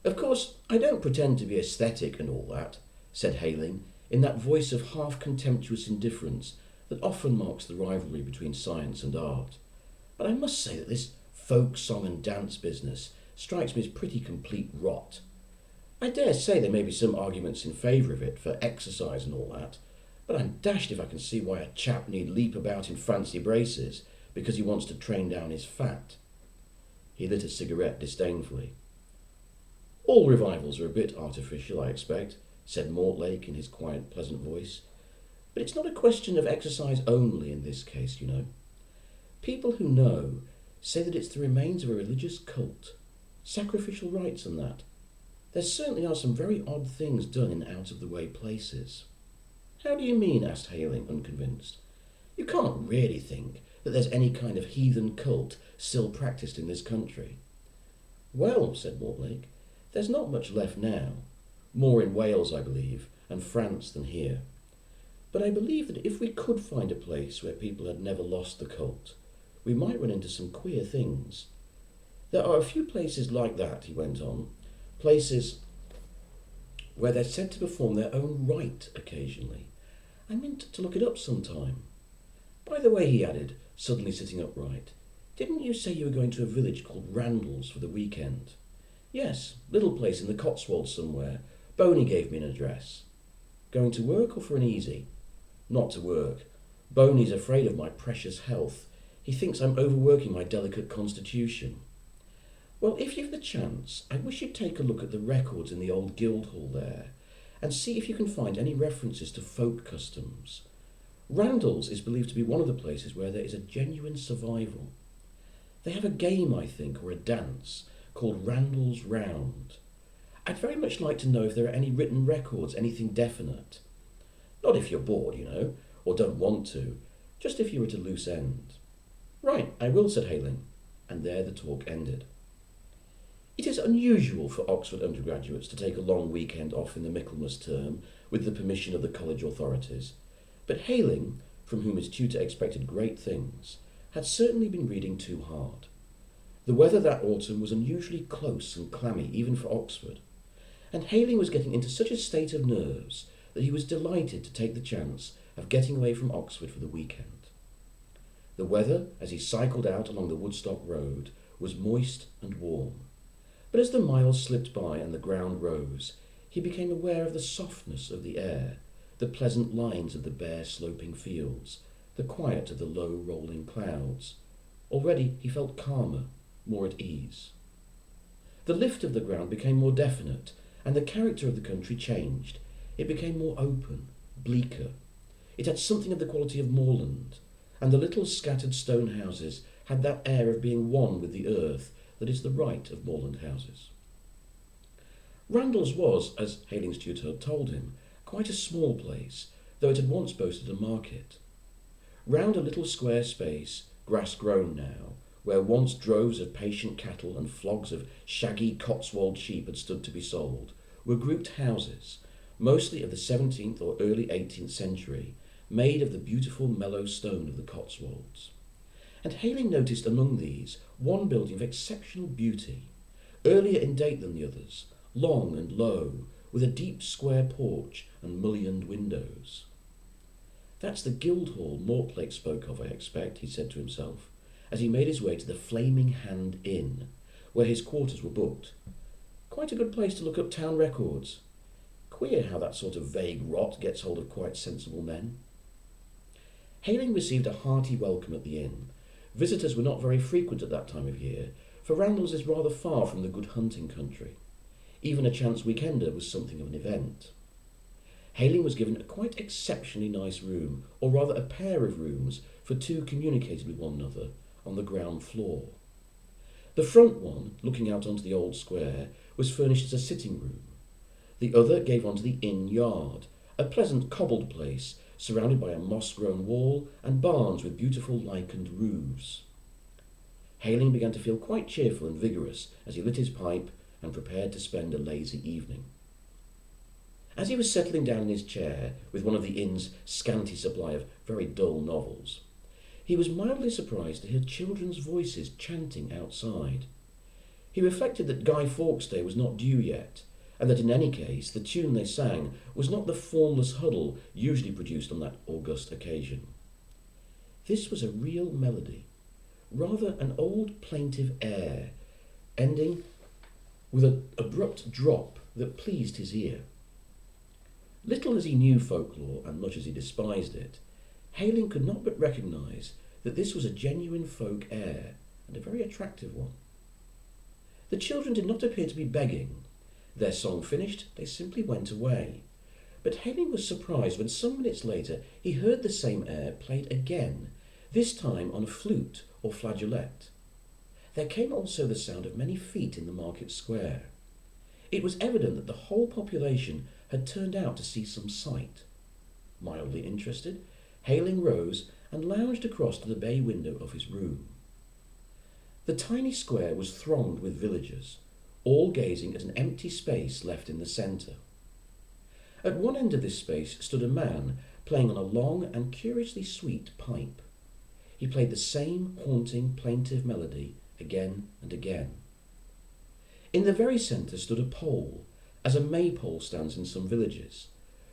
Of course, I don't pretend to be aesthetic and all that, said Hayling, in that voice of half-contemptuous indifference that often marks the rivalry between science and art. But I must say that this folk song and dance business strikes me as pretty complete rot. I dare say there may be some arguments in favour of it, for exercise and all that, but I'm dashed if I can see why a chap need leap about in fancy braces because he wants to train down his fat. He lit a cigarette disdainfully. All revivals are a bit artificial, I expect, said Mortlake in his quiet, pleasant voice. But it's not a question of exercise only in this case, you know. People who know say that it's the remains of a religious cult, sacrificial rites and that. There certainly are some very odd things done in out-of-the-way places. How do you mean? Asked Hayling, unconvinced. You can't really think that there's any kind of heathen cult still practised in this country. Well, said Mortlake, there's not much left now. More in Wales, I believe, and France than here. But I believe that if we could find a place where people had never lost the cult, we might run into some queer things. There are a few places like that, he went on, places where they're said to perform their own rite occasionally. I meant to look it up sometime. By the way, he added, suddenly sitting upright, didn't you say you were going to a village called Randalls for the weekend? Yes, little place in the Cotswolds somewhere. Boney gave me an address. Going to work or for an easy? Not to work. Boney's afraid of my precious health. He thinks I'm overworking my delicate constitution. Well, if you've the chance, I wish you'd take a look at the records in the old Guildhall there and see if you can find any references to folk customs. Randalls is believed to be one of the places where there is a genuine survival. They have a game, I think, or a dance, called Randalls Round. I'd very much like to know if there are any written records, anything definite. Not if you're bored, you know, or don't want to, just if you're at a loose end. Right, I will, said Hayling, and there the talk ended. It is unusual for Oxford undergraduates to take a long weekend off in the Michaelmas term with the permission of the college authorities, but Hayling, from whom his tutor expected great things, had certainly been reading too hard. The weather that autumn was unusually close and clammy even for Oxford, and Hayling was getting into such a state of nerves that he was delighted to take the chance of getting away from Oxford for the weekend. The weather, as he cycled out along the Woodstock Road, was moist and warm, but as the miles slipped by and the ground rose, he became aware of the softness of the air, the pleasant lines of the bare sloping fields, the quiet of the low rolling clouds. Already he felt calmer, more at ease. The lift of the ground became more definite, and the character of the country changed. It became more open, bleaker. It had something of the quality of moorland, and the little scattered stone houses had that air of being one with the earth that is the right of moorland houses. Randalls was, as Hayling's tutor had told him, quite a small place, though it had once boasted a market. Round a little square space, grass-grown now, where once droves of patient cattle and flogs of shaggy Cotswold sheep had stood to be sold, were grouped houses, mostly of the 17th or early 18th century, made of the beautiful mellow stone of the Cotswolds. And Hayling noticed among these one building of exceptional beauty, earlier in date than the others, long and low, with a deep square porch and mullioned windows. That's the Guildhall Mortlake spoke of, I expect, he said to himself, as he made his way to the Flaming Hand Inn, where his quarters were booked. Quite a good place to look up town records. Queer how that sort of vague rot gets hold of quite sensible men. Hayling received a hearty welcome at the inn. Visitors were not very frequent at that time of year, for Randalls is rather far from the good hunting country. Even a chance weekender was something of an event. Hayling was given a quite exceptionally nice room, or rather a pair of rooms, for two communicated with one another, on the ground floor. The front one, looking out onto the old square, was furnished as a sitting room. The other gave onto the inn yard, a pleasant cobbled place, surrounded by a moss-grown wall and barns with beautiful lichened roofs. Hayling began to feel quite cheerful and vigorous as he lit his pipe and prepared to spend a lazy evening. As he was settling down in his chair with one of the inn's scanty supply of very dull novels, he was mildly surprised to hear children's voices chanting outside. He reflected that Guy Fawkes Day was not due yet, and that in any case the tune they sang was not the formless huddle usually produced on that august occasion. This was a real melody, rather an old plaintive air, ending with an abrupt drop that pleased his ear. Little as he knew folklore, and much as he despised it, Hayling could not but recognise that this was a genuine folk air, and a very attractive one. The children did not appear to be begging. Their song finished, they simply went away. But Hayling was surprised when some minutes later he heard the same air played again, this time on a flute or flageolet. There came also the sound of many feet in the market square. It was evident that the whole population had turned out to see some sight. Mildly interested, Hayling rose and lounged across to the bay window of his room. The tiny square was thronged with villagers, all gazing at an empty space left in the centre. At one end of this space stood a man playing on a long and curiously sweet pipe. He played the same haunting, plaintive melody again and again. In the very centre stood a pole, as a maypole stands in some villages,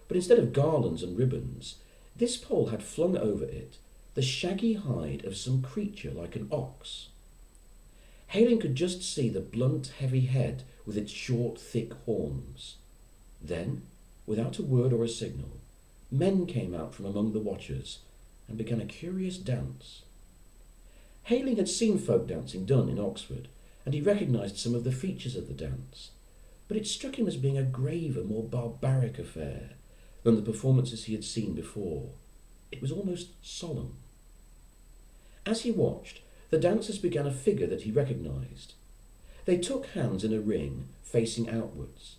but instead of garlands and ribbons, this pole had flung over it the shaggy hide of some creature like an ox. Hayling could just see the blunt, heavy head with its short, thick horns. Then, without a word or a signal, men came out from among the watchers and began a curious dance. Hayling had seen folk dancing done in Oxford, and he recognised some of the features of the dance, but it struck him as being a graver, more barbaric affair than the performances he had seen before. It was almost solemn. As he watched, the dancers began a figure that he recognised. They took hands in a ring, facing outwards.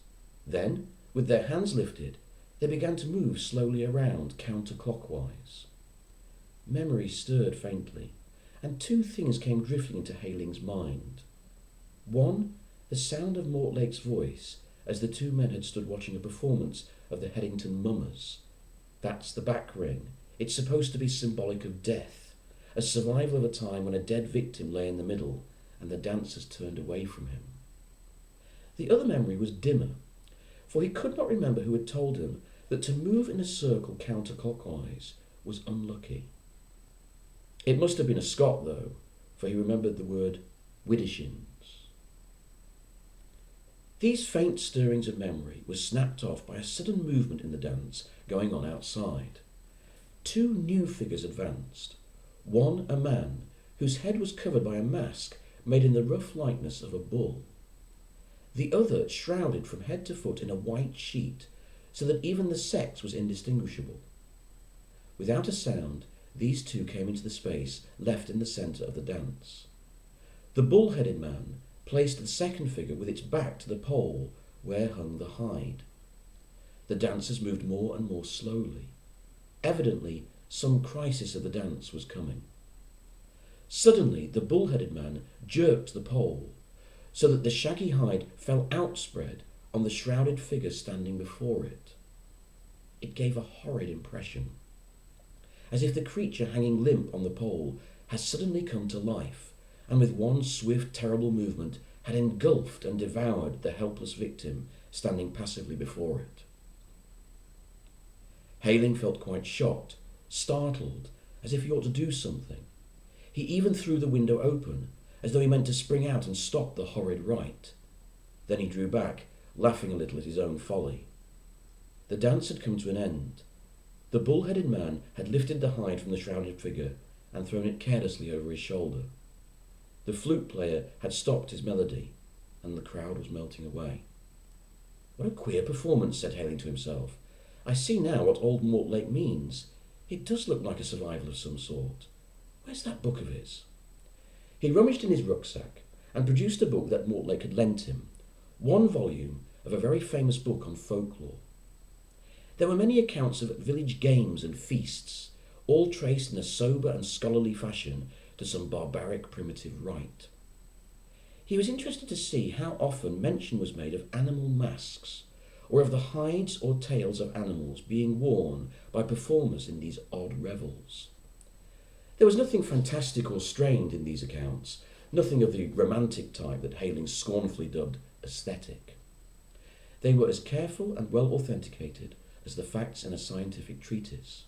Then, with their hands lifted, they began to move slowly around, counterclockwise. Memory stirred faintly, and two things came drifting into Hayling's mind. One, the sound of Mortlake's voice as the two men had stood watching a performance of the Headington Mummers. That's the back ring. It's supposed to be symbolic of death, a survival of a time when a dead victim lay in the middle and the dancers turned away from him. The other memory was dimmer, for he could not remember who had told him that to move in a circle counterclockwise was unlucky. It must have been a Scot, though, for he remembered the word widdershins. These faint stirrings of memory were snapped off by a sudden movement in the dance going on outside. Two new figures advanced. One, a man, whose head was covered by a mask made in the rough likeness of a bull. The other shrouded from head to foot in a white sheet, so that even the sex was indistinguishable. Without a sound, these two came into the space left in the centre of the dance. The bull-headed man placed the second figure with its back to the pole where hung the hide. The dancers moved more and more slowly. Evidently, some crisis of the dance was coming. Suddenly, the bull-headed man jerked the pole, so that the shaggy hide fell outspread on the shrouded figure standing before it. It gave a horrid impression, as if the creature hanging limp on the pole had suddenly come to life, and with one swift, terrible movement had engulfed and devoured the helpless victim standing passively before it. Hayling felt quite shocked, startled, as if he ought to do something. He even threw the window open, as though he meant to spring out and stop the horrid rite. Then he drew back, laughing a little at his own folly. The dance had come to an end. The bull-headed man had lifted the hide from the shrouded figure and thrown it carelessly over his shoulder. The flute player had stopped his melody, and the crowd was melting away. What a queer performance, said Hayling to himself. I see now what old Mortlake means. It does look like a survival of some sort. Where's that book of his? He rummaged in his rucksack and produced a book that Mortlake had lent him, one volume of a very famous book on folklore. There were many accounts of village games and feasts, all traced in a sober and scholarly fashion to some barbaric primitive rite. He was interested to see how often mention was made of animal masks, or of the hides or tails of animals being worn by performers in these odd revels. There was nothing fantastic or strained in these accounts, nothing of the romantic type that Hayling scornfully dubbed aesthetic. They were as careful and well authenticated as the facts in a scientific treatise.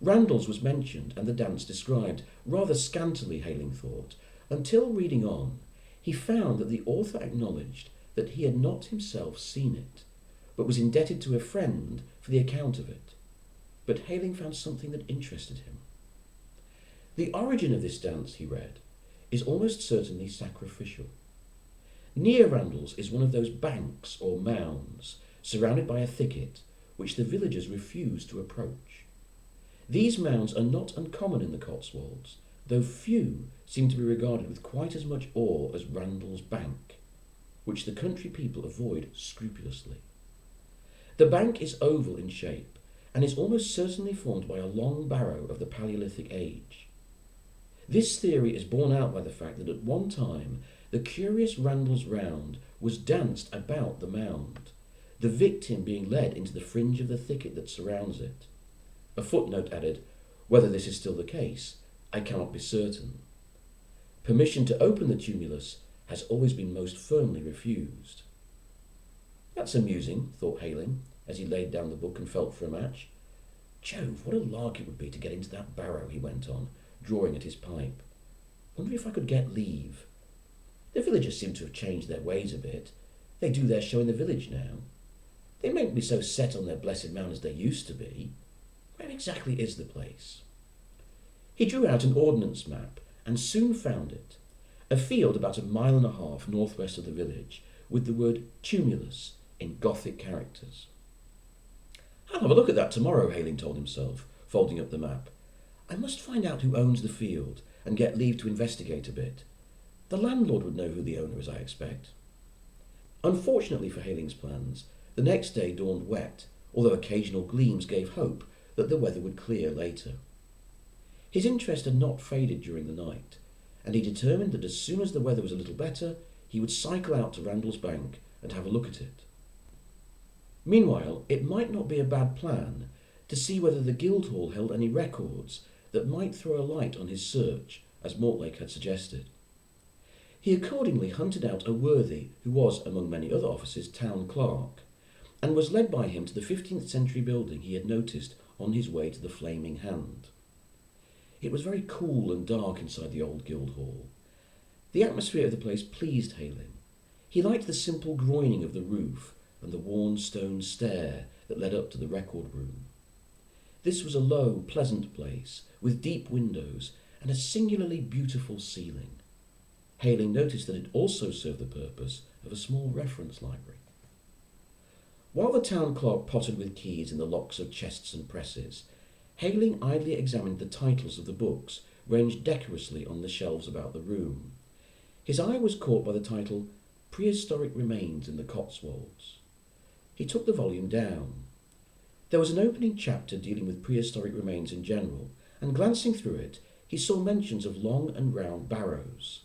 Randalls was mentioned and the dance described, rather scantily, Hayling thought, until reading on, he found that the author acknowledged that he had not himself seen it, but was indebted to a friend for the account of it. But Hayling found something that interested him. The origin of this dance, he read, is almost certainly sacrificial. Near Randalls is one of those banks or mounds, surrounded by a thicket, which the villagers refuse to approach. These mounds are not uncommon in the Cotswolds, though few seem to be regarded with quite as much awe as Randalls Bank, which the country people avoid scrupulously. The bank is oval in shape, and is almost certainly formed by a long barrow of the Paleolithic age. This theory is borne out by the fact that at one time the curious Randalls Round was danced about the mound, the victim being led into the fringe of the thicket that surrounds it. A footnote added, "Whether this is still the case, I cannot be certain." Permission to open the tumulus has always been most firmly refused. "That's amusing," thought Hayling, as he laid down the book and felt for a match. "Jove, what a lark it would be to get into that barrow," he went on, drawing at his pipe. "Wonder if I could get leave. The villagers seem to have changed their ways a bit. They do their show in the village now. They mayn't be so set on their blessed mound as they used to be. Where exactly is the place?" He drew out an ordnance map and soon found it, a field about 1.5 miles northwest of the village, with the word tumulus in Gothic characters. "I'll have a look at that tomorrow," Hayling told himself, folding up the map. "I must find out who owns the field and get leave to investigate a bit. The landlord would know who the owner is, I expect." Unfortunately for Hayling's plans, the next day dawned wet, although occasional gleams gave hope that the weather would clear later. His interest had not faded during the night, and he determined that as soon as the weather was a little better, he would cycle out to Randalls Bank and have a look at it. Meanwhile, it might not be a bad plan to see whether the Guildhall held any records that might throw a light on his search, as Mortlake had suggested. He accordingly hunted out a worthy who was, among many other offices, town clerk, and was led by him to the 15th century building he had noticed on his way to the Flaming Hand. It was very cool and dark inside the old Guildhall. The atmosphere of the place pleased Hayling. He liked the simple groining of the roof and the worn stone stair that led up to the record room. This was a low, pleasant place, with deep windows and a singularly beautiful ceiling. Hayling noticed that it also served the purpose of a small reference library. While the town clerk pottered with keys in the locks of chests and presses, Hayling idly examined the titles of the books ranged decorously on the shelves about the room. His eye was caught by the title, Prehistoric Remains in the Cotswolds. He took the volume down. There was an opening chapter dealing with prehistoric remains in general, and glancing through it, he saw mentions of long and round barrows.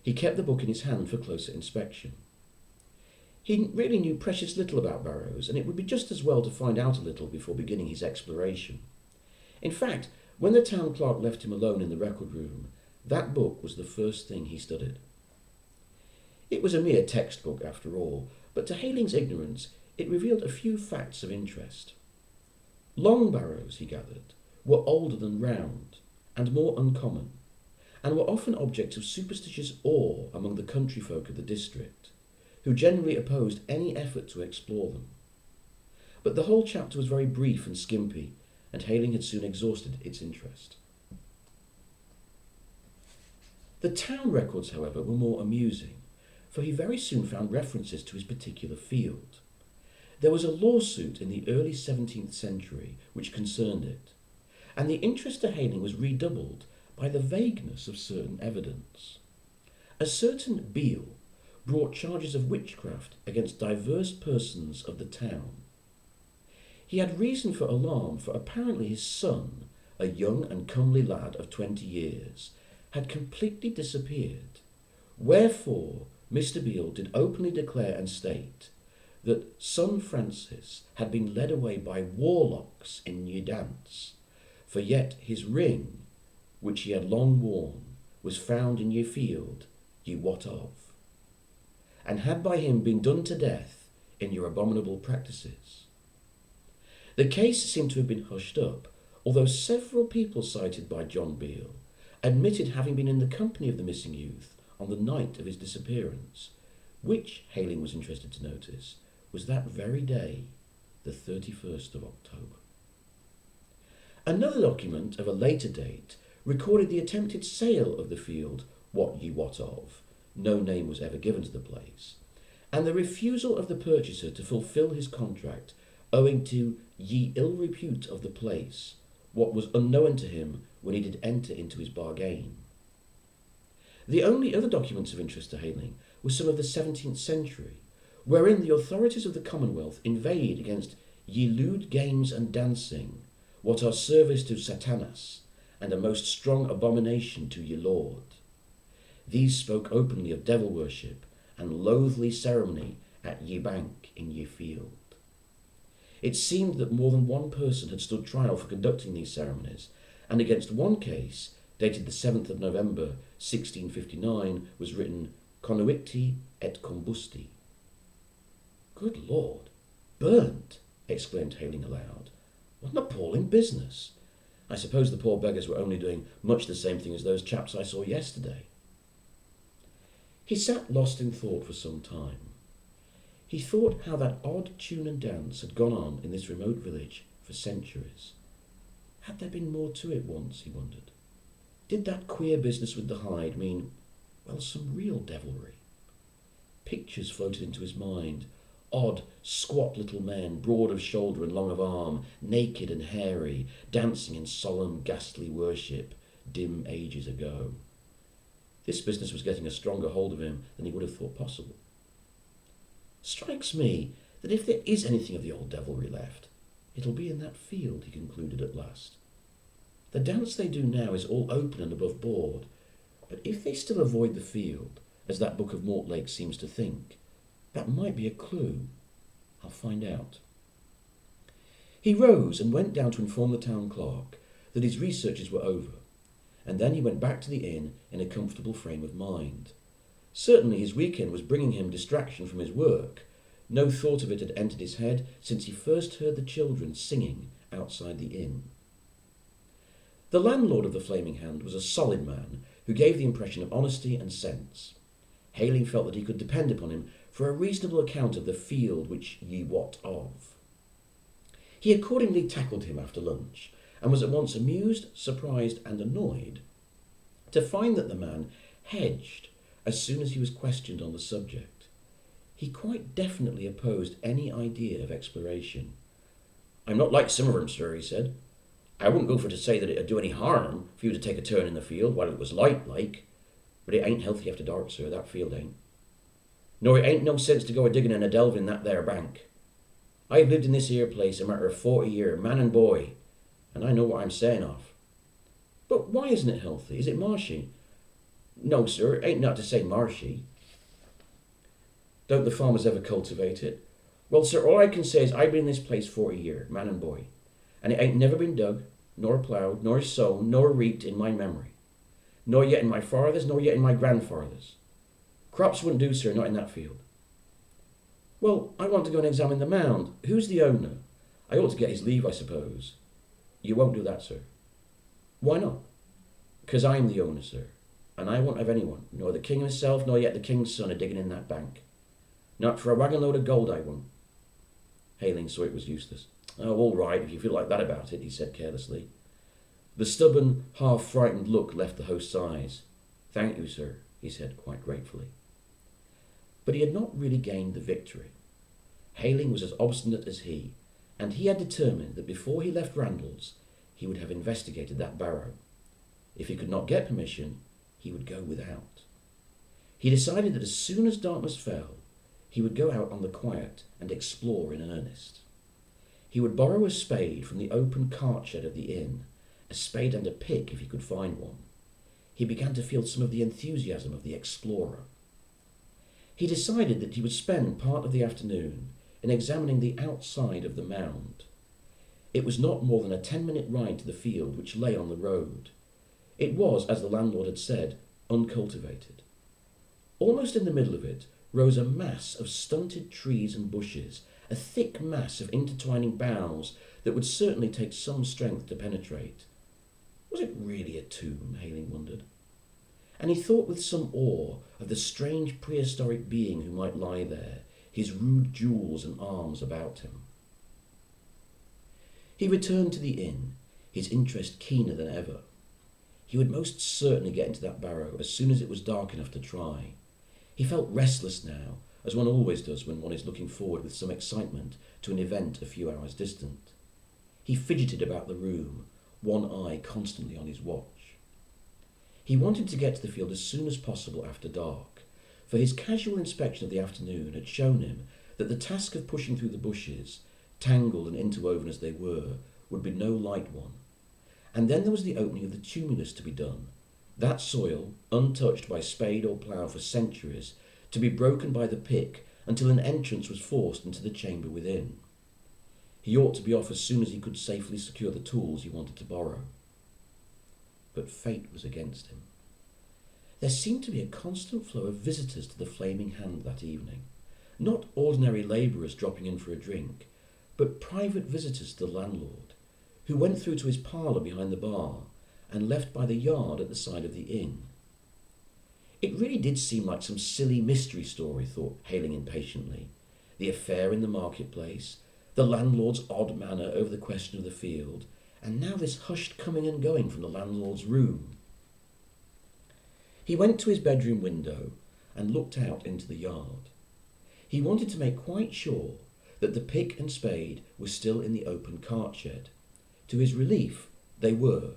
He kept the book in his hand for closer inspection. He really knew precious little about barrows, and it would be just as well to find out a little before beginning his exploration. In fact, when the town clerk left him alone in the record room, that book was the first thing he studied. It was a mere textbook after all, but to Hayling's ignorance it revealed a few facts of interest. Long barrows, he gathered, were older than round, and more uncommon, and were often objects of superstitious awe among the country folk of the district, who generally opposed any effort to explore them. But the whole chapter was very brief and skimpy, and Hayling had soon exhausted its interest. The town records, however, were more amusing, for he very soon found references to his particular field. There was a lawsuit in the early 17th century which concerned it, and the interest to Hayling was redoubled by the vagueness of certain evidence. A certain Beale brought charges of witchcraft against diverse persons of the town. He had reason for alarm, for apparently his son, a young and comely lad of 20 years, had completely disappeared, wherefore Mr. Beale did openly declare and state that son Francis had been led away by warlocks in New Dance, for yet his ring, which he had long worn, was found in ye field, ye wot of, and had by him been done to death in your abominable practices. The case seemed to have been hushed up, although several people cited by John Beale admitted having been in the company of the missing youth on the night of his disappearance, which, Hayling was interested to notice, was that very day, the 31st of October. Another document of a later date recorded the attempted sale of the field, what ye wot of, no name was ever given to the place, and the refusal of the purchaser to fulfil his contract owing to ye ill repute of the place, what was unknown to him when he did enter into his bargain. The only other documents of interest to Hayling were some of the 17th century, wherein the authorities of the Commonwealth inveighed against ye lewd games and dancing, what are service to Satanas, and a most strong abomination to ye Lord. These spoke openly of devil worship and loathly ceremony at ye bank in ye field. It seemed that more than one person had stood trial for conducting these ceremonies, and against one case, dated the 7th of November 1659, was written Convicti et combusti. Good Lord, burnt! Exclaimed Hayling aloud. What an appalling business! I suppose the poor beggars were only doing much the same thing as those chaps I saw yesterday. He sat lost in thought for some time. He thought how that odd tune and dance had gone on in this remote village for centuries. Had there been more to it once, he wondered? Did that queer business with the hide mean, well, some real devilry? Pictures floated into his mind. Odd, squat little men, broad of shoulder and long of arm, naked and hairy, dancing in solemn, ghastly worship, dim ages ago. This business was getting a stronger hold of him than he would have thought possible. Strikes me that if there is anything of the old devilry left, it'll be in that field, he concluded at last. The dance they do now is all open and above board, but if they still avoid the field, as that book of Mortlake seems to think, that might be a clue. I'll find out. He rose and went down to inform the town clerk that his researches were over, and then he went back to the inn in a comfortable frame of mind. Certainly his weekend was bringing him distraction from his work. No thought of it had entered his head since he first heard the children singing outside the inn. The landlord of the Flaming Hand was a solid man who gave the impression of honesty and sense. Hayling felt that he could depend upon him for a reasonable account of the field which ye wot of. He accordingly tackled him after lunch, and was at once amused, surprised, and annoyed to find that the man hedged as soon as he was questioned on the subject. He quite definitely opposed any idea of exploration. I'm not like some of 'em, sir, he said. I wouldn't go for to say that it'd do any harm for you to take a turn in the field while it was light, like, but it ain't healthy after dark, sir, that field ain't. Nor it ain't no sense to go a-digging and a-delving that there bank. I've lived in this here place a matter of 40 year, man and boy, and I know what I'm saying of. But why isn't it healthy? Is it marshy? No, sir, it ain't not to say marshy. Don't the farmers ever cultivate it? Well, sir, all I can say is I've been in this place 40 year, man and boy, and it ain't never been dug, nor ploughed, nor sown, nor reaped in my memory, nor yet in my father's, nor yet in my grandfather's. Crops wouldn't do, sir, not in that field. Well, I want to go and examine the mound. Who's the owner? I ought to get his leave, I suppose. You won't do that, sir. Why not? 'Cause I'm the owner, sir, and I won't have anyone, nor the king himself, nor yet the king's son, a-digging in that bank. Not for a wagon load of gold, I won't. Hayling saw it was useless. Oh, all right, if you feel like that about it, he said carelessly. The stubborn, half-frightened look left the host's eyes. Thank you, sir, he said quite gratefully. But he had not really gained the victory. Hayling was as obstinate as he, and he had determined that before he left Randalls, he would have investigated that barrow. If he could not get permission, he would go without. He decided that as soon as darkness fell, he would go out on the quiet and explore in earnest. He would borrow a spade from the open cart shed of the inn, a spade and a pick if he could find one. He began to feel some of the enthusiasm of the explorer. He decided that he would spend part of the afternoon in examining the outside of the mound. It was not more than a 10-minute ride to the field which lay on the road. It was, as the landlord had said, uncultivated. Almost in the middle of it rose a mass of stunted trees and bushes, a thick mass of intertwining boughs that would certainly take some strength to penetrate. Was it really a tomb, Hayling wondered? And he thought with some awe of the strange prehistoric being who might lie there, his rude jewels and arms about him. He returned to the inn, his interest keener than ever. He would most certainly get into that barrow as soon as it was dark enough to try. He felt restless now, as one always does when one is looking forward with some excitement to an event a few hours distant. He fidgeted about the room, one eye constantly on his watch. He wanted to get to the field as soon as possible after dark, for his casual inspection of the afternoon had shown him that the task of pushing through the bushes, tangled and interwoven as they were, would be no light one. And then there was the opening of the tumulus to be done, that soil, untouched by spade or plough for centuries, to be broken by the pick until an entrance was forced into the chamber within. He ought to be off as soon as he could safely secure the tools he wanted to borrow. But fate was against him. There seemed to be a constant flow of visitors to the Flaming Hand that evening, not ordinary labourers dropping in for a drink, but private visitors to the landlord, who went through to his parlour behind the bar and left by the yard at the side of the inn. It really did seem like some silly mystery story, thought Hayling impatiently. The affair in the marketplace, the landlord's odd manner over the question of the field, and now this hushed coming and going from the landlord's room. He went to his bedroom window and looked out into the yard. He wanted to make quite sure that the pick and spade were still in the open cart shed. To his relief, they were,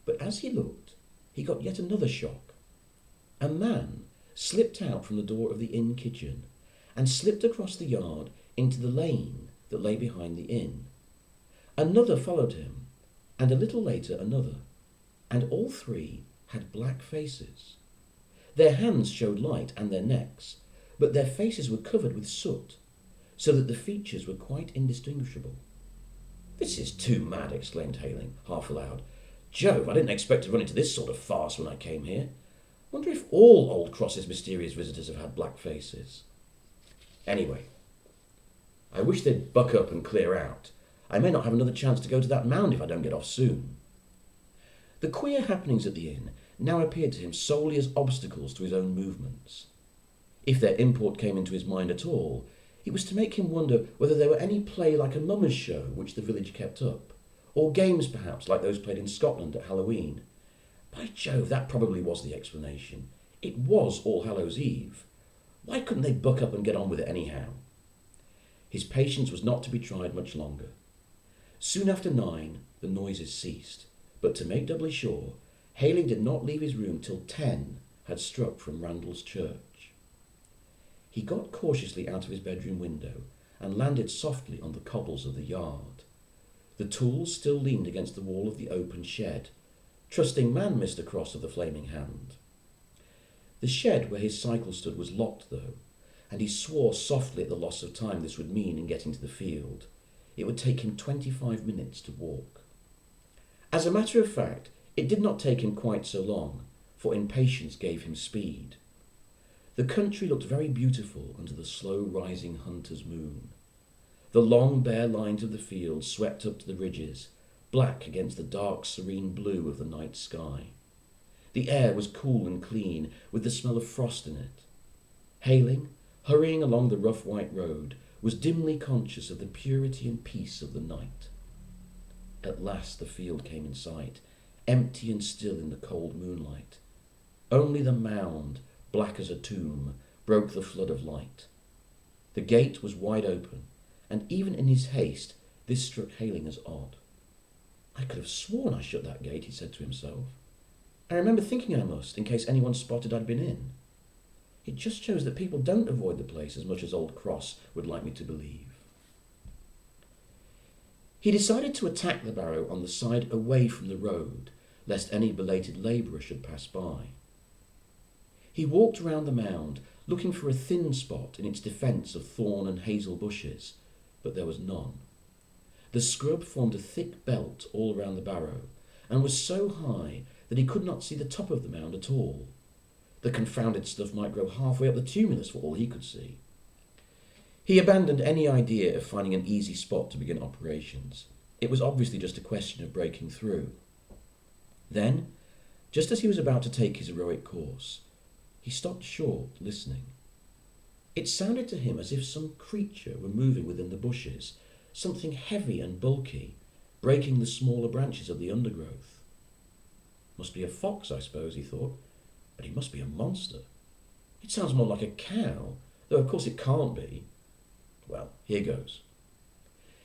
but as he looked, he got yet another shock. A man slipped out from the door of the inn kitchen and slipped across the yard into the lane that lay behind the inn. Another followed him, and a little later another, and all three had black faces. Their hands showed light and their necks, but their faces were covered with soot, so that the features were quite indistinguishable. "This is too mad," exclaimed Hayling, half aloud. "Jove, I didn't expect to run into this sort of farce when I came here. Wonder if all Old Cross's mysterious visitors have had black faces. Anyway, I wish they'd buck up and clear out. I may not have another chance to go to that mound if I don't get off soon." The queer happenings at the inn now appeared to him solely as obstacles to his own movements. If their import came into his mind at all, it was to make him wonder whether there were any play like a mummers show which the village kept up, or games perhaps like those played in Scotland at Halloween. By Jove, that probably was the explanation. It was All Hallows Eve. Why couldn't they buck up and get on with it anyhow? His patience was not to be tried much longer. Soon after 9, the noises ceased, but to make doubly sure, Hayling did not leave his room till 10 had struck from Randalls church. He got cautiously out of his bedroom window and landed softly on the cobbles of the yard. The tools still leaned against the wall of the open shed. Trusting man, Mr. Cross of the Flaming Hand. The shed where his cycle stood was locked, though, and he swore softly at the loss of time this would mean in getting to the field. It would take him 25 minutes to walk. As a matter of fact, it did not take him quite so long, for impatience gave him speed. The country looked very beautiful under the slow-rising hunter's moon. The long, bare lines of the fields swept up to the ridges, black against the dark, serene blue of the night sky. The air was cool and clean, with the smell of frost in it. Hayling, hurrying along the rough white road, was dimly conscious of the purity and peace of the night. At last the field came in sight, empty and still in the cold moonlight. Only the mound, black as a tomb, broke the flood of light. The gate was wide open, and even in his haste this struck Hayling as odd. "I could have sworn I shut that gate," he said to himself. "I remember thinking I must, in case anyone spotted I'd been in. It just shows that people don't avoid the place as much as Old Cross would like me to believe." He decided to attack the barrow on the side away from the road, lest any belated labourer should pass by. He walked round the mound, looking for a thin spot in its defence of thorn and hazel bushes, but there was none. The scrub formed a thick belt all round the barrow, and was so high that he could not see the top of the mound at all. The confounded stuff might grow halfway up the tumulus for all he could see. He abandoned any idea of finding an easy spot to begin operations. It was obviously just a question of breaking through. Then, just as he was about to take his heroic course, he stopped short, listening. It sounded to him as if some creature were moving within the bushes, something heavy and bulky, breaking the smaller branches of the undergrowth. Must be a fox, I suppose, he thought, but he must be a monster. It sounds more like a cow, though of course it can't be. Well, here goes.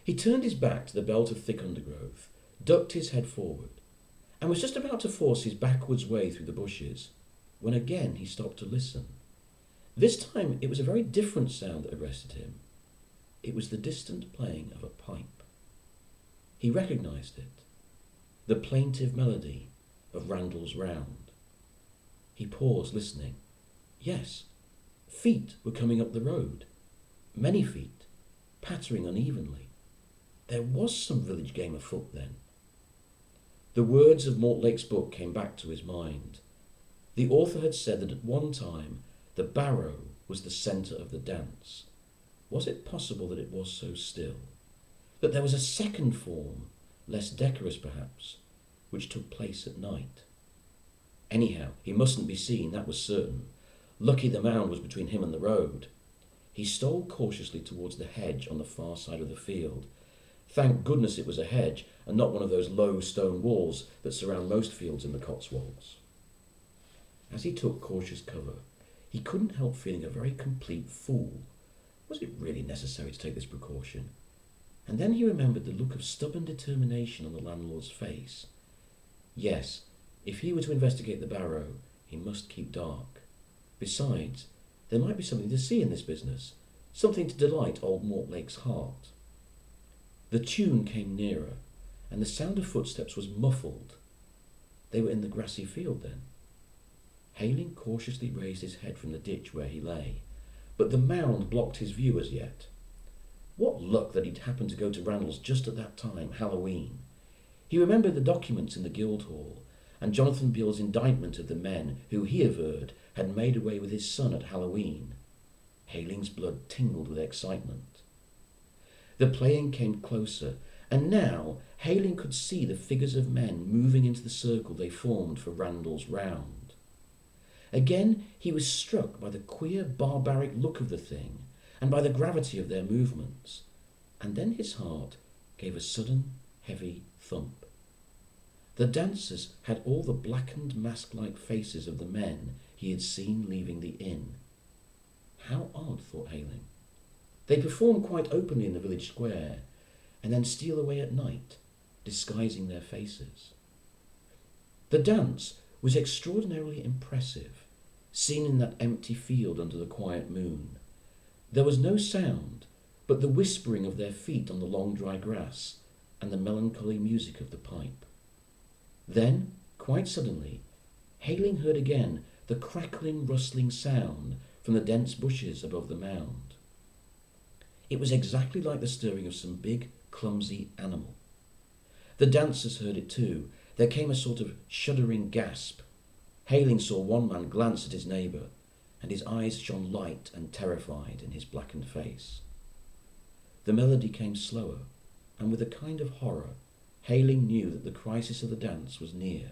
He turned his back to the belt of thick undergrowth, ducked his head forward, and was just about to force his backwards way through the bushes, when again he stopped to listen. This time it was a very different sound that arrested him. It was the distant playing of a pipe. He recognised it, the plaintive melody of Randal's round. He paused, listening. Yes, feet were coming up the road, many feet, pattering unevenly. There was some village game afoot then. The words of Mortlake's book came back to his mind. The author had said that at one time the barrow was the centre of the dance. Was it possible that it was so still? That there was a second form, less decorous perhaps, which took place at night? Anyhow, he mustn't be seen, that was certain. Lucky the mound was between him and the road. He stole cautiously towards the hedge on the far side of the field. Thank goodness it was a hedge, and not one of those low stone walls that surround most fields in the Cotswolds. As he took cautious cover, he couldn't help feeling a very complete fool. Was it really necessary to take this precaution? And then he remembered the look of stubborn determination on the landlord's face. Yes, if he were to investigate the barrow, he must keep dark. Besides, there might be something to see in this business, something to delight old Mortlake's heart. The tune came nearer, and the sound of footsteps was muffled. They were in the grassy field then. Hayling cautiously raised his head from the ditch where he lay, but the mound blocked his view as yet. What luck that he'd happened to go to Randalls just at that time, Halloween. He remembered the documents in the Guildhall, and Jonathan Beale's indictment of the men who, he averred, had made away with his son at Halloween. Hayling's blood tingled with excitement. The playing came closer, and now Hayling could see the figures of men moving into the circle they formed for Randal's round. Again he was struck by the queer barbaric look of the thing, and by the gravity of their movements, and then his heart gave a sudden, heavy thump. The dancers had all the blackened, mask-like faces of the men he had seen leaving the inn. How odd, thought Hayling. They perform quite openly in the village square, and then steal away at night, disguising their faces. The dance was extraordinarily impressive, seen in that empty field under the quiet moon. There was no sound but the whispering of their feet on the long dry grass and the melancholy music of the pipe. Then, quite suddenly, Hayling heard again the crackling, rustling sound from the dense bushes above the mound. It was exactly like the stirring of some big, clumsy animal. The dancers heard it too. There came a sort of shuddering gasp. Hayling saw one man glance at his neighbour, and his eyes shone light and terrified in his blackened face. The melody came slower, and with a kind of horror, Hayling knew that the crisis of the dance was near.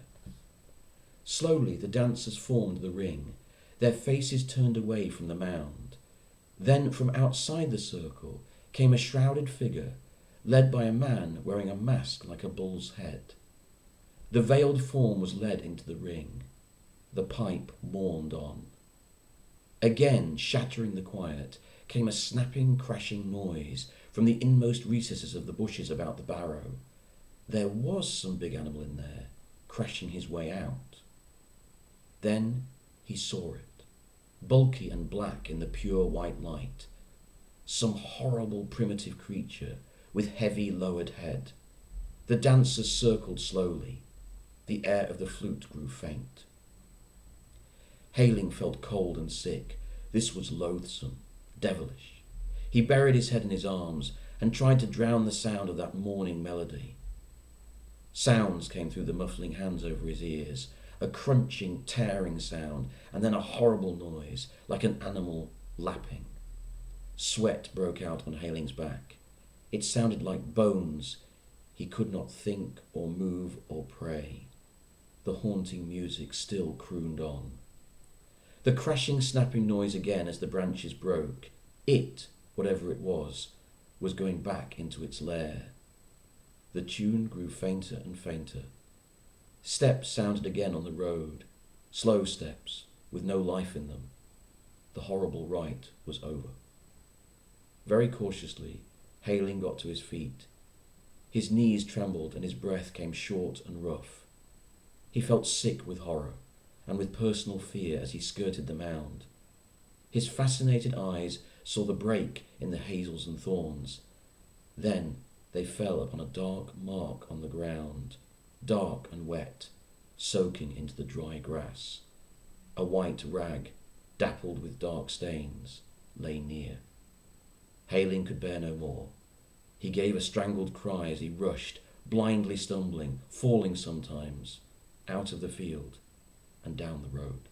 Slowly the dancers formed the ring, their faces turned away from the mound. Then from outside the circle came a shrouded figure, led by a man wearing a mask like a bull's head. The veiled form was led into the ring. The pipe mourned on. Again, shattering the quiet, came a snapping, crashing noise from the inmost recesses of the bushes about the barrow. There was some big animal in there, crashing his way out. Then he saw it, bulky and black in the pure white light. Some horrible primitive creature with heavy lowered head. The dancers circled slowly. The air of the flute grew faint. Hayling felt cold and sick. This was loathsome, devilish. He buried his head in his arms and tried to drown the sound of that mourning melody. Sounds came through the muffling hands over his ears. a crunching, tearing sound, and then a horrible noise, like an animal lapping. Sweat broke out on Haling's back. It sounded like bones. He could not think or move or pray. The haunting music still crooned on. The crashing, snapping noise again as the branches broke. It, whatever it was going back into its lair. The tune grew fainter and fainter. Steps sounded again on the road, slow steps with no life in them. The horrible rite was over. Very cautiously, Haling got to his feet. His knees trembled and his breath came short and rough. He felt sick with horror and with personal fear as he skirted the mound. His fascinated eyes saw the break in the hazels and thorns. Then they fell upon a dark mark on the ground, dark and wet, soaking into the dry grass. A white rag, dappled with dark stains, lay near. Haling could bear no more. He gave a strangled cry as he rushed, blindly stumbling, falling sometimes, out of the field and down the road.